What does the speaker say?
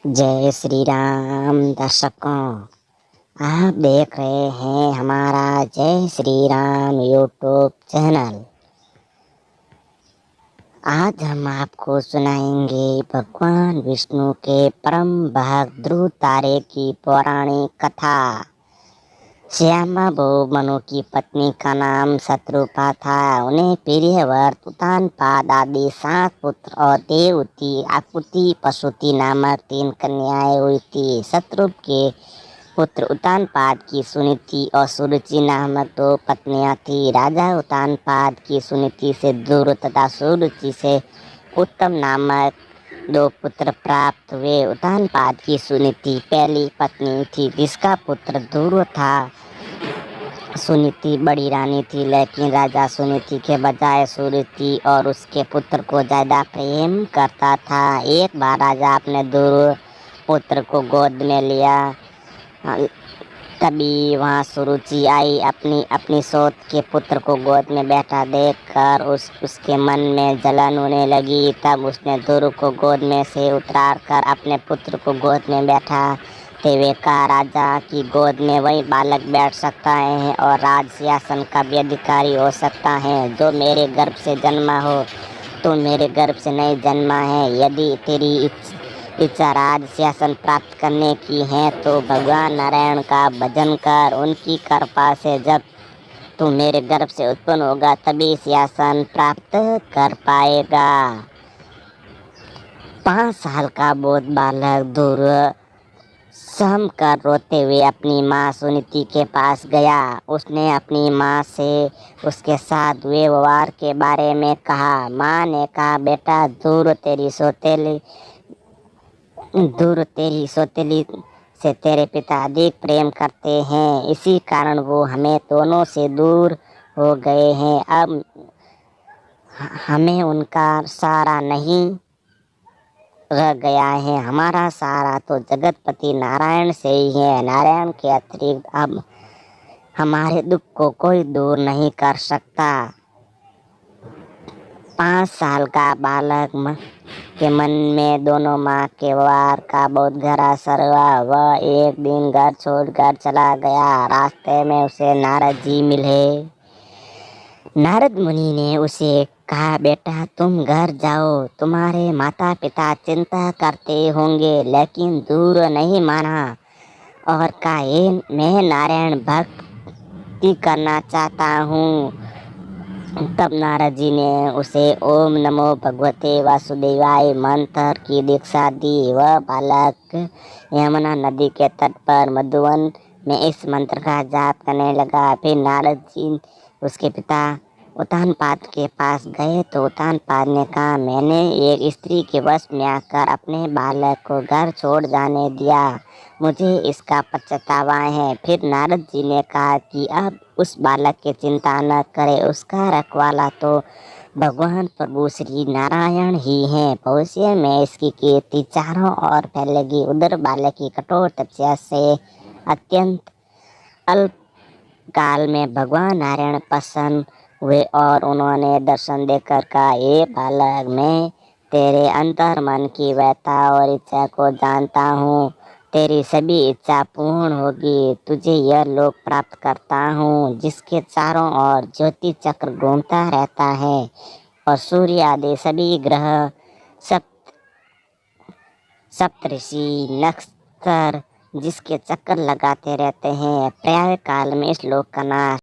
जय श्री राम। दर्शकों, आप देख रहे हैं हमारा जय श्री राम यूट्यूब चैनल। आज हम आपको सुनाएंगे भगवान विष्णु के परम भक्त ध्रुव तारे की पौराणिक कथा। श्यामा बहु मनु की पत्नी का नाम शत्रुपा था। उन्हें प्रियव्रत, उत्तानपाद आदि 7 पुत्र और देवती, आकुति, पशुति नामक 3 कन्याएं हुई थी। शत्रुप के पुत्र उत्तानपाद की सुनीति और सुरुचि नामक 2 पत्नियां थी। राजा उत्तानपाद की सुनीति से ध्रुव तथा सुरुचि से उत्तम नामक 2 पुत्र प्राप्त हुए। उत्तानपाद की सुनीति पहली पत्नी थी, जिसका पुत्र ध्रुव था। सुनीति बड़ी रानी थी, लेकिन राजा सुनीति के बजाय सुरुचि और उसके पुत्र को ज्यादा प्रेम करता था। एक बार राजा अपने ध्रुव पुत्र को गोद में लिया, तभी वहाँ सुरुचि आई। अपनी सौत के पुत्र को गोद में बैठा देखकर उसके मन में जलन होने लगी। तब उसने ध्रुव को गोद में से उतार कर अपने पुत्र को गोद में बैठा हुए कहा, राजा की गोद में वही बालक बैठ सकता है और राज सिंहासन का भी अधिकारी हो सकता है जो मेरे गर्भ से जन्मा हो। तू मेरे गर्भ से नहीं जन्मा है। यदि तेरी इच्छा राज सिंहासन प्राप्त करने की है तो भगवान नारायण का भजन कर। उनकी कृपा से जब तू मेरे गर्भ से उत्पन्न होगा तभी सिंहासन प्राप्त कर पाएगा। 5 साल का बोध बालक ध्रुव सहम कर रोते हुए अपनी माँ सुनीति के पास गया। उसने अपनी माँ से उसके साथ हुए व्यवहार के बारे में कहा। माँ ने कहा, बेटा ध्रुव तेरी सौतेली से तेरे पिता अधिक प्रेम करते हैं, इसी कारण वो हमें दोनों से दूर हो गए हैं। अब हमें उनका सहारा नहीं रह गया है। हमारा सहारा तो जगतपति नारायण से ही है। नारायण के अतिरिक्त अब हमारे दुख को कोई दूर नहीं कर सकता। 5 साल का बालक के मन में दोनों माँ के व्यवहार का बहुत गहरा असर हुआ। वह एक दिन घर छोड़कर चला गया। रास्ते में उसे नारद जी मिले। नारद मुनि ने उसे कहा, बेटा तुम घर जाओ, तुम्हारे माता पिता चिंता करते होंगे। लेकिन ध्रुव नहीं माना और कहा, मैं नारायण भक्ति करना चाहता हूँ। तब नारद जी ने उसे ओम नमो भगवते वासुदेवाय मंत्र की दीक्षा दी। वह बालक यमुना नदी के तट पर मधुवन में इस मंत्र का जाप करने लगा। फिर नारद जी उसके पिता उत्तानपाद के पास गए तो उत्तानपाद ने कहा, मैंने एक स्त्री के वश में आकर अपने बालक को घर छोड़ जाने दिया, मुझे इसका पछतावा है। फिर नारद जी ने कहा कि अब उस बालक की चिंता न करे, उसका रखवाला तो भगवान प्रभु श्री नारायण ही हैं। भविष्य में इसकी कीर्ति चारों ओर फैलेगी। उधर बालक की कठोर तपस्या से अत्यंत अल्प काल में भगवान नारायण प्रसन्न हुए और उन्होंने दर्शन देकर कहा, ये बालक, मैं तेरे अंतर मन की व्यथा और इच्छा को जानता हूँ। तेरी सभी इच्छा पूर्ण होगी। तुझे यह लोक प्राप्त करता हूँ जिसके चारों ओर ज्योति चक्र घूमता रहता है और सूर्य आदि सभी ग्रह, सप्तऋषि, नक्षत्र जिसके चक्कर लगाते रहते हैं। प्रयाग काल में इस लोक का नाश